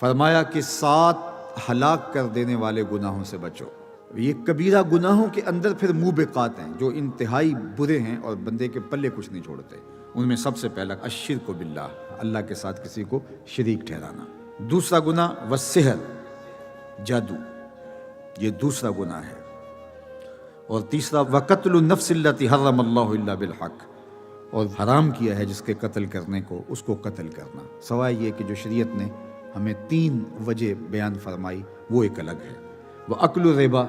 فرمایا کہ 7 ہلاک کر دینے والے گناہوں سے بچو۔ یہ کبیرہ گناہوں کے اندر پھر موبقات ہیں جو انتہائی برے ہیں اور بندے کے پلے کچھ نہیں چھوڑتے۔ ان میں سب سے پہلا الشرک باللہ، اللہ کے ساتھ کسی کو شریک ٹھہرانا۔ دوسرا گناہ والسحر، جادو، یہ دوسرا گناہ ہے۔ اور تیسرا وقتل النفس التي حرم اللہ الا بالحق، اور حرام کیا ہے جس کے قتل کرنے کو اس کو قتل کرنا، سوائے یہ کہ جو شریعت نے ہمیں 3 وجہ بیان فرمائی وہ ایک الگ ہے۔ وَأَكْلُ الرِّبَا،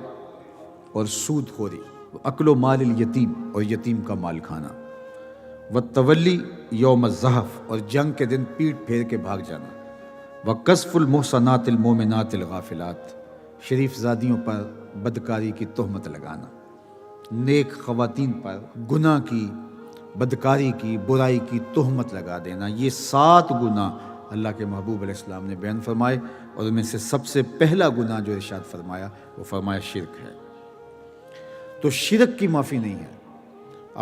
اور سود خوری، وَأَكْلُ مال الیتیم، اور یتیم کا مال کھانا، وَالتَّوَلِّ یوم الزحف، اور جنگ کے دن پیٹ پھیر کے بھاگ جانا، وَقَذْفُ الْمُحْصَنَاتِ الْمُؤْمِنَاتِ الْغَافِلَاتِ، شریف زادیوں پر بدکاری کی تہمت لگانا، نیک خواتین پر گناہ کی، بدکاری کی، برائی کی تہمت لگا دینا۔ یہ 7 گناہ اللہ کے محبوب علیہ السلام نے بیان فرمائے، اور ان میں سے سب سے پہلا گناہ جو ارشاد فرمایا وہ فرمایا شرک ہے۔ تو شرک کی معافی نہیں ہے،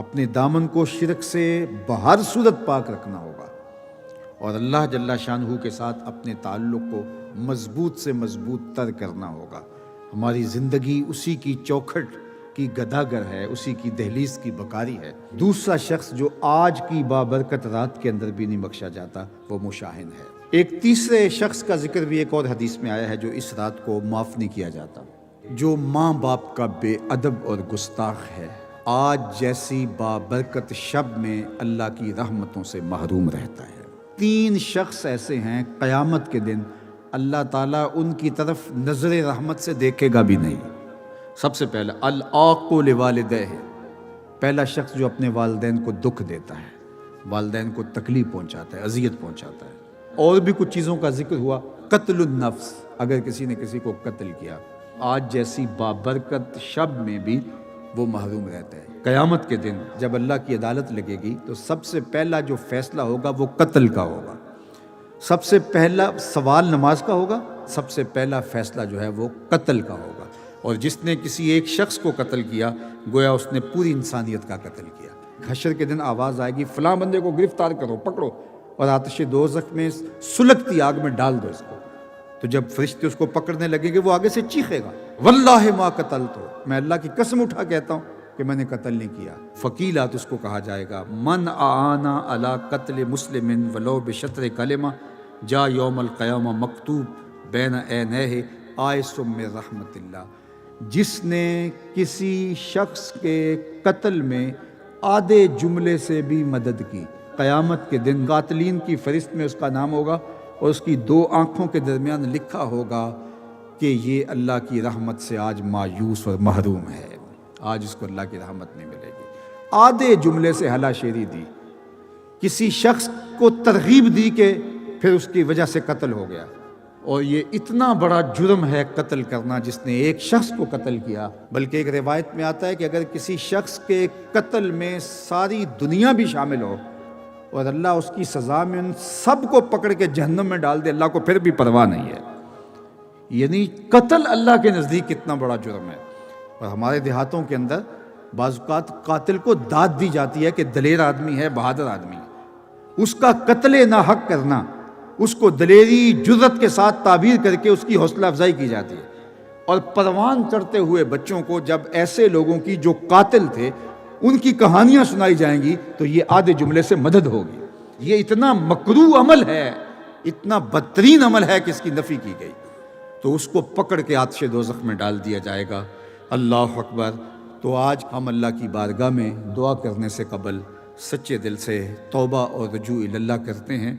اپنے دامن کو شرک سے بہر صورت پاک رکھنا ہوگا، اور اللہ جل شانہ کے ساتھ اپنے تعلق کو مضبوط سے مضبوط تر کرنا ہوگا۔ ہماری زندگی اسی کی چوکھٹ کی گداگر ہے، اسی کی دہلیز کی بکاری ہے۔ دوسرا شخص جو آج کی بابرکت رات کے اندر بھی نہیں بخشا جاتا وہ مشاہن ہے۔ ایک تیسرے شخص کا ذکر بھی ایک اور حدیث میں آیا ہے جو اس رات کو معاف نہیں کیا جاتا، جو ماں باپ کا بے ادب اور گستاخ ہے، آج جیسی بابرکت شب میں اللہ کی رحمتوں سے محروم رہتا ہے۔ 3 شخص ایسے ہیں قیامت کے دن اللہ تعالیٰ ان کی طرف نظر رحمت سے دیکھے گا بھی نہیں۔ سب سے پہلا العاق لوالدیہ، پہلا شخص جو اپنے والدین کو دکھ دیتا ہے، والدین کو تکلیف پہنچاتا ہے، اذیت پہنچاتا ہے۔ اور بھی کچھ چیزوں کا ذکر ہوا، قتل النفس، اگر کسی نے کسی کو قتل کیا، آج جیسی بابرکت شب میں بھی وہ محروم رہتا ہے۔ قیامت کے دن جب اللہ کی عدالت لگے گی تو سب سے پہلا جو فیصلہ ہوگا وہ قتل کا ہوگا، سب سے پہلا سوال نماز کا ہوگا، سب سے پہلا فیصلہ جو ہے وہ قتل کا ہوگا۔ اور جس نے کسی ایک شخص کو قتل کیا گویا اس نے پوری انسانیت کا قتل کیا۔ حشر کے دن آواز آئے گی فلاں بندے کو گرفتار کرو، پکڑو، اور آتش دوزخ میں سلگتی آگ میں ڈال دو اس کو۔ تو جب فرشتے اس کو پکڑنے لگیں گے وہ آگے سے چیخے گا واللہ ما قتلت، میں اللہ کی قسم اٹھا کہتا ہوں کہ میں نے قتل نہیں کیا۔ فقیلات اس کو کہا جائے گا من اعانا علی قتل مسلم ولو بشطر کلمہ جا یوم القیامہ مکتوب بین عینیہ آئس من رحمت اللہ، جس نے کسی شخص کے قتل میں آدھے جملے سے بھی مدد کی، قیامت کے دن قاتلین کی فہرست میں اس کا نام ہوگا اور اس کی 2 آنکھوں کے درمیان لکھا ہوگا کہ یہ اللہ کی رحمت سے آج مایوس اور محروم ہے، آج اس کو اللہ کی رحمت نہیں ملے گی۔ آدھے جملے سے ہلا شیری دی، کسی شخص کو ترغیب دی کہ پھر اس کی وجہ سے قتل ہو گیا، اور یہ اتنا بڑا جرم ہے قتل کرنا جس نے ایک شخص کو قتل کیا۔ بلکہ ایک روایت میں آتا ہے کہ اگر کسی شخص کے قتل میں ساری دنیا بھی شامل ہو اور اللہ اس کی سزا میں ان سب کو پکڑ کے جہنم میں ڈال دے، اللہ کو پھر بھی پرواہ نہیں ہے۔ یعنی قتل اللہ کے نزدیک کتنا بڑا جرم ہے۔ اور ہمارے دیہاتوں کے اندر بعض اوقات قاتل کو داد دی جاتی ہے کہ دلیر آدمی ہے، بہادر آدمی ہے، اس کا قتل ناحق کرنا، اس کو دلیری جرت کے ساتھ تعبیر کر کے اس کی حوصلہ افزائی کی جاتی ہے۔ اور پروان چڑھتے ہوئے بچوں کو جب ایسے لوگوں کی جو قاتل تھے ان کی کہانیاں سنائی جائیں گی تو یہ آدھے جملے سے مدد ہوگی۔ یہ اتنا مکروہ عمل ہے، اتنا بدترین عمل ہے کہ اس کی نفی کی گئی، تو اس کو پکڑ کے آتش دوزخ میں ڈال دیا جائے گا۔ اللہ اکبر۔ تو آج ہم اللہ کی بارگاہ میں دعا کرنے سے قبل سچے دل سے توبہ اور رجوع الی اللہ کرتے ہیں۔